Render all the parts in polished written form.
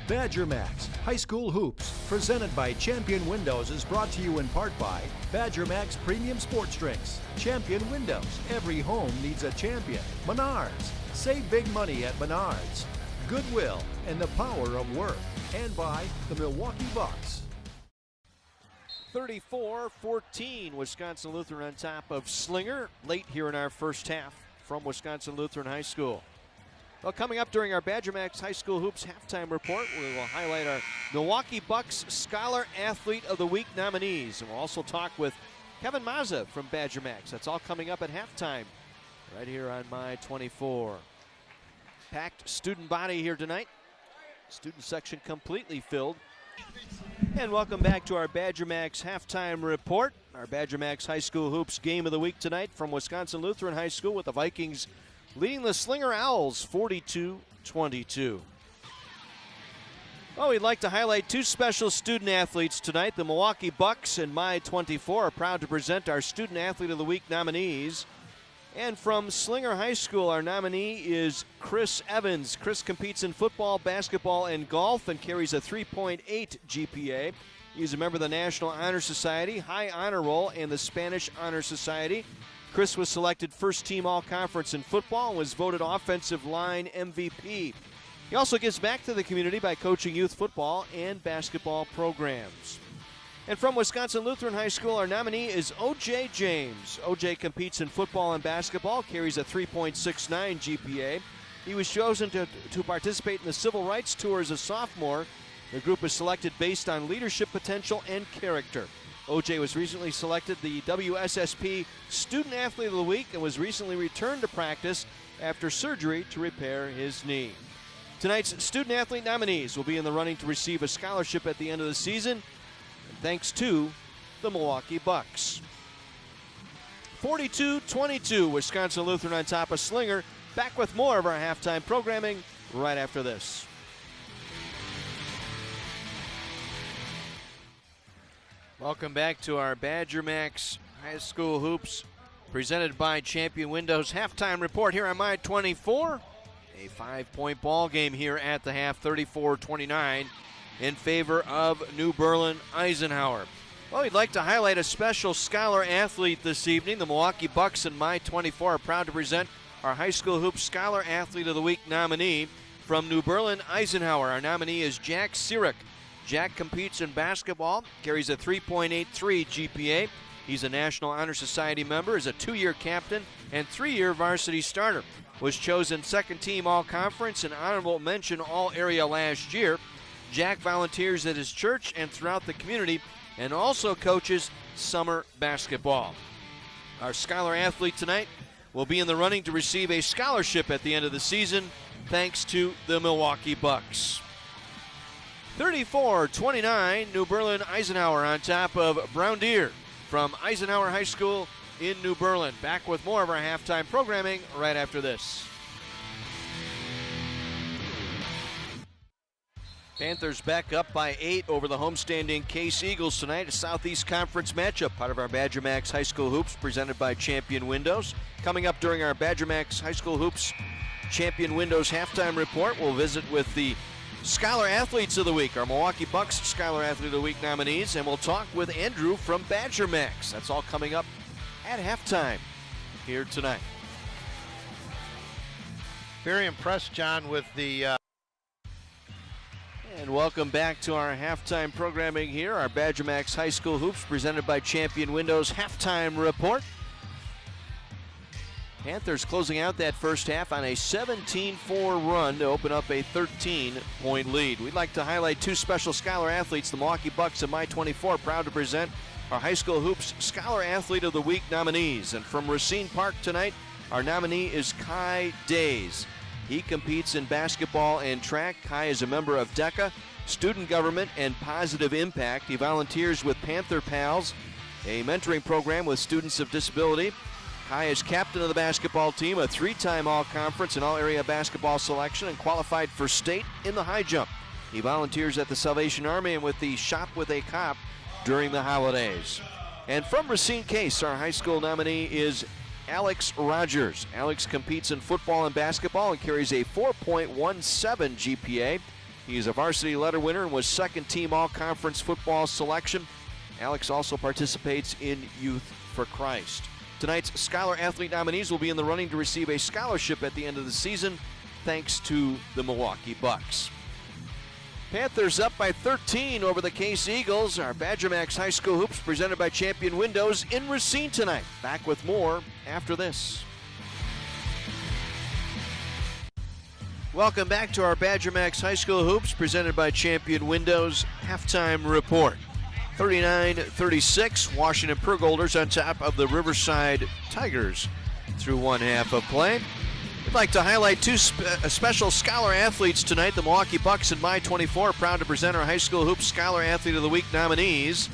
Badgermax High School Hoops, presented by Champion Windows, is brought to you in part by Badgermax Premium Sports Drinks. Champion Windows, every home needs a champion. Menards, save big money at Menards. Goodwill and the power of work. And by the Milwaukee Bucks. 34-14, Wisconsin Lutheran on top of Slinger late here in our first half from Wisconsin Lutheran High School. Well, coming up during our Badgermax High School Hoops halftime report, we will highlight our Milwaukee Bucks Scholar Athlete of the Week nominees. And we'll also talk with Kevin Mazza from Badgermax. That's all coming up at halftime right here on My 24. Packed student body here tonight. Student section completely filled. And welcome back to our Badgermax halftime report. Our Badgermax High School Hoops game of the week tonight from Wisconsin Lutheran High School, with the Vikings leading the Slinger Owls 42-22. Well, we'd like to highlight two special student athletes tonight. The Milwaukee Bucks and My 24 are proud to present our Student Athlete of the Week nominees. And from Slinger High School, our nominee is Chris Evans. Chris competes in football, basketball, and golf and carries a 3.8 GPA. He's a member of the National Honor Society, High Honor Roll, and the Spanish Honor Society. Chris was selected first team all-conference in football and was voted offensive line MVP. He also gives back to the community by coaching youth football and basketball programs. And from Wisconsin Lutheran High School, our nominee is O.J. James. O.J. competes in football and basketball, carries a 3.69 GPA. He was chosen to participate in the Civil Rights Tour as a sophomore. The group was selected based on leadership potential and character. O.J. was recently selected the WSSP Student Athlete of the Week and was recently returned to practice after surgery to repair his knee. Tonight's Student Athlete nominees will be in the running to receive a scholarship at the end of the season, thanks to the Milwaukee Bucks. 42-22, Wisconsin Lutheran on top of Slinger. Back with more of our halftime programming right after this. Welcome back to our Badgermax High School Hoops, presented by Champion Windows halftime report here on My 24. A 5-point ball game here at the half, 34-29 in favor of New Berlin Eisenhower. Well, we'd like to highlight a special scholar athlete this evening. The Milwaukee Bucks and My 24 are proud to present our High School Hoops Scholar Athlete of the Week nominee from New Berlin Eisenhower. Our nominee is Jack Sirik. Jack competes in basketball, carries a 3.83 GPA. He's a National Honor Society member, is a 2-year captain and 3-year varsity starter. Was chosen second team all-conference and honorable mention all-area last year. Jack volunteers at his church and throughout the community and also coaches summer basketball. Our scholar athlete tonight will be in the running to receive a scholarship at the end of the season, thanks to the Milwaukee Bucks. 34-29, New Berlin Eisenhower on top of Brown Deer from Eisenhower High School in New Berlin. Back with more of our halftime programming right after this. Panthers back up by 8 over the homestanding Case Eagles tonight. A Southeast Conference matchup, part of our Badgermax High School Hoops, presented by Champion Windows. Coming up during our Badgermax High School Hoops Champion Windows halftime report, we'll visit with the Scholar Athletes of the Week, our Milwaukee Bucks Scholar Athlete of the Week nominees, and we'll talk with Andrew from Badgermax. That's all coming up at halftime here tonight. Very impressed, John, with the... And welcome back to our halftime programming here, our Badgermax High School Hoops, presented by Champion Windows halftime report. Panthers closing out that first half on a 17-4 run to open up a 13-point lead. We'd like to highlight two special scholar athletes, the Milwaukee Bucks and My 24, proud to present our High School Hoops Scholar Athlete of the Week nominees. And from Racine Park tonight, our nominee is Kai Days. He competes in basketball and track. Kai is a member of DECA, Student Government, and Positive Impact. He volunteers with Panther Pals, a mentoring program with students of disability. Kai is captain of the basketball team, a 3-time all-conference and all-area basketball selection, and qualified for state in the high jump. He volunteers at the Salvation Army and with the Shop with a Cop during the holidays. And from Racine Case, our high school nominee is Alex Rogers. Alex competes in football and basketball and carries a 4.17 GPA. He is a varsity letter winner and was second team all-conference football selection. Alex also participates in Youth for Christ. Tonight's Scholar Athlete nominees will be in the running to receive a scholarship at the end of the season, thanks to the Milwaukee Bucks. Panthers up by 13 over the Case Eagles. Our Badgermax High School Hoops presented by Champion Windows in Racine tonight. Back with more after this. Welcome back to our Badgermax High School Hoops presented by Champion Windows halftime report. 39-36, Washington Pergolders on top of the Riverside Tigers through one half of play. We'd like to highlight two special Scholar athletes tonight. The Milwaukee Bucks and My 24 proud to present our High School Hoops Scholar Athlete of the Week nominees.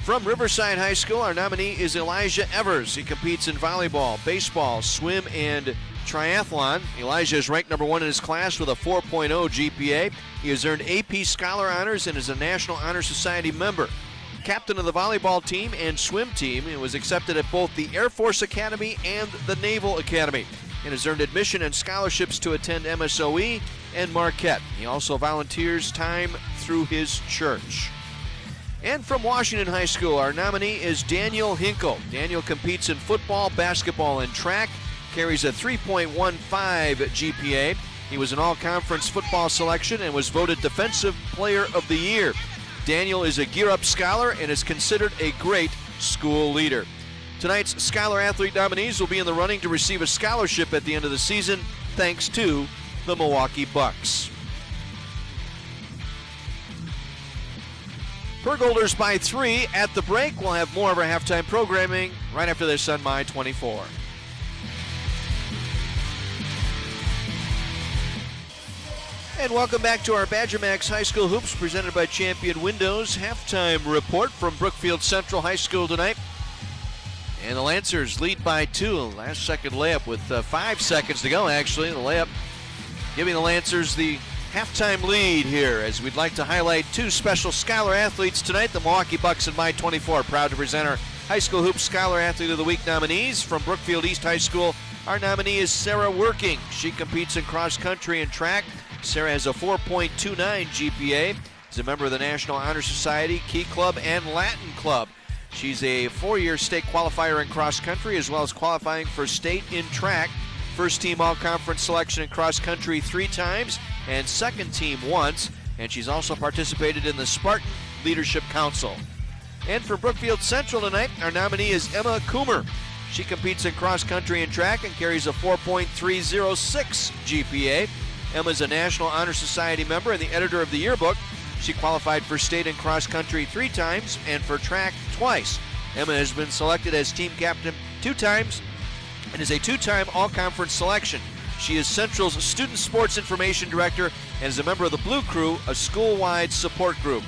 From Riverside High School, our nominee is Elijah Evers. He competes in volleyball, baseball, swim, and triathlon. Elijah is ranked number 1 in his class with a 4.0 GPA. He has earned AP Scholar Honors and is a National Honor Society member. Captain of the volleyball team and swim team, and was accepted at both the Air Force Academy and the Naval Academy, and has earned admission and scholarships to attend MSOE and Marquette. He also volunteers time through his church. And from Washington High School, our nominee is Daniel Hinkle. Daniel competes in football, basketball, and track, carries a 3.15 GPA. He was an all-conference football selection and was voted Defensive Player of the Year. Daniel is a Gear Up Scholar and is considered a great school leader. Tonight's Scholar Athlete nominees will be in the running to receive a scholarship at the end of the season, thanks to the Milwaukee Bucks. Pergolders by 3 at the break. We'll have more of our halftime programming right after this on My 24. And welcome back to our Badgermax High School Hoops presented by Champion Windows halftime report from Brookfield Central High School tonight. And the Lancers lead by 2. Last second layup with 5 seconds to go, actually. The layup giving the Lancers the halftime lead here, as we'd like to highlight two special Scholar athletes tonight. The Milwaukee Bucks and My 24 proud to present our High School Hoops Scholar Athlete of the Week nominees. From Brookfield East High School, our nominee is Sarah Working. She competes in cross country and track. Sarah has a 4.29 GPA. Is a member of the National Honor Society, Key Club, and Latin Club. She's a 4-year state qualifier in cross country, as well as qualifying for state in track. First team all-conference selection in cross country 3 times, and second team once. And she's also participated in the Spartan Leadership Council. And for Brookfield Central tonight, our nominee is Emma Coomer. She competes in cross country and track and carries a 4.306 GPA. Emma's a National Honor Society member and the editor of the yearbook. She qualified for state and cross country 3 times and for track twice. Emma has been selected as team captain 2 times and is a 2-time all-conference selection. She is Central's Student Sports Information Director and is a member of the Blue Crew, a school-wide support group.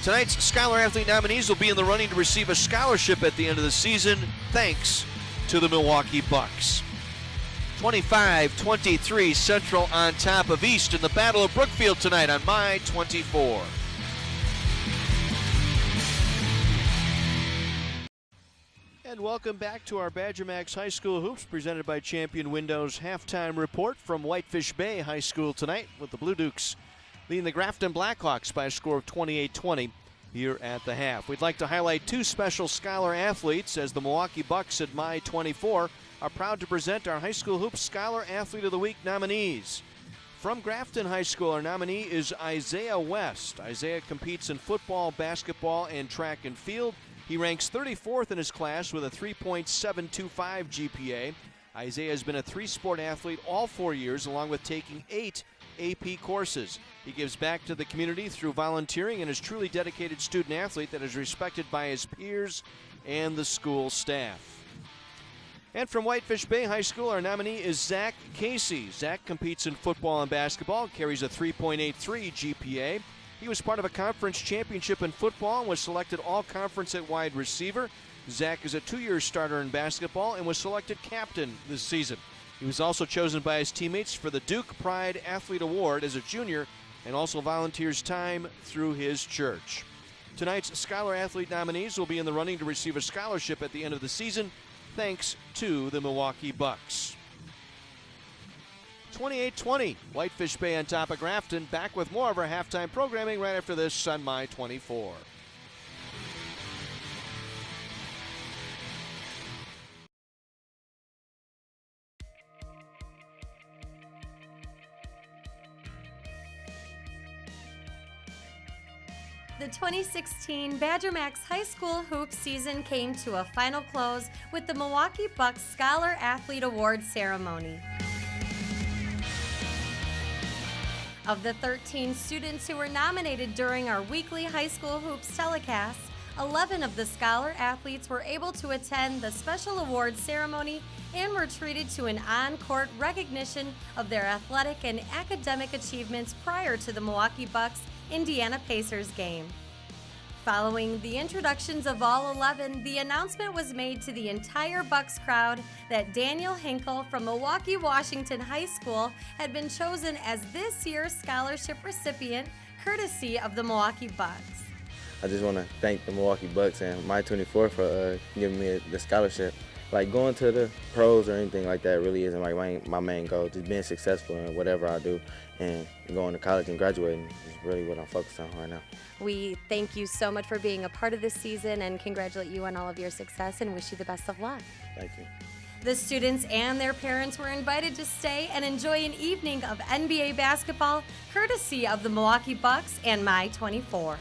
Tonight's Scholar Athlete nominees will be in the running to receive a scholarship at the end of the season, thanks to the Milwaukee Bucks. 25-23 Central on top of East in the Battle of Brookfield tonight on My 24. And welcome back to our Badgermax High School Hoops presented by Champion Windows halftime report from Whitefish Bay High School tonight, with the Blue Dukes leading the Grafton Blackhawks by a score of 28-20 here at the half. We'd like to highlight two special Scholar athletes, as the Milwaukee Bucks at My 24 are proud to present our High School Hoops Scholar Athlete of the Week nominees. From Grafton High School, our nominee is Isaiah West. Isaiah competes in football, basketball, and track and field. He ranks 34th in his class with a 3.725 GPA. Isaiah has been a 3-sport athlete all 4 years, along with taking 8 AP courses. He gives back to the community through volunteering and is a truly dedicated student athlete that is respected by his peers and the school staff. And from Whitefish Bay High School, our nominee is Zach Casey. Zach competes in football and basketball, carries a 3.83 GPA. He was part of a conference championship in football and was selected all-conference at wide receiver. Zach is a 2-year starter in basketball and was selected captain this season. He was also chosen by his teammates for the Duke Pride Athlete Award as a junior and also volunteers time through his church. Tonight's Scholar Athlete nominees will be in the running to receive a scholarship at the end of the season, thanks to the Milwaukee Bucks. 28-20, Whitefish Bay on top of Grafton. Back with more of our halftime programming right after this on My 24. The 2016 Badgermax High School Hoops season came to a final close with the Milwaukee Bucks Scholar Athlete Award ceremony. Of the 13 students who were nominated during our weekly high school hoops telecasts, 11 of the Scholar athletes were able to attend the special awards ceremony and were treated to an on-court recognition of their athletic and academic achievements prior to the Milwaukee Bucks Indiana Pacers game. Following the introductions of all 11, the announcement was made to the entire Bucks crowd that Daniel Hinkle from Milwaukee Washington High School had been chosen as this year's scholarship recipient, courtesy of the Milwaukee Bucks. I just want to thank the Milwaukee Bucks and My 24 for giving me the scholarship. Like, going to the pros or anything like that really isn't like my main goal. Just being successful in whatever I do and going to college and graduating is really what I'm focused on right now. We thank you so much for being a part of this season and congratulate you on all of your success and wish you the best of luck. Thank you. The students and their parents were invited to stay and enjoy an evening of NBA basketball, courtesy of the Milwaukee Bucks and My 24.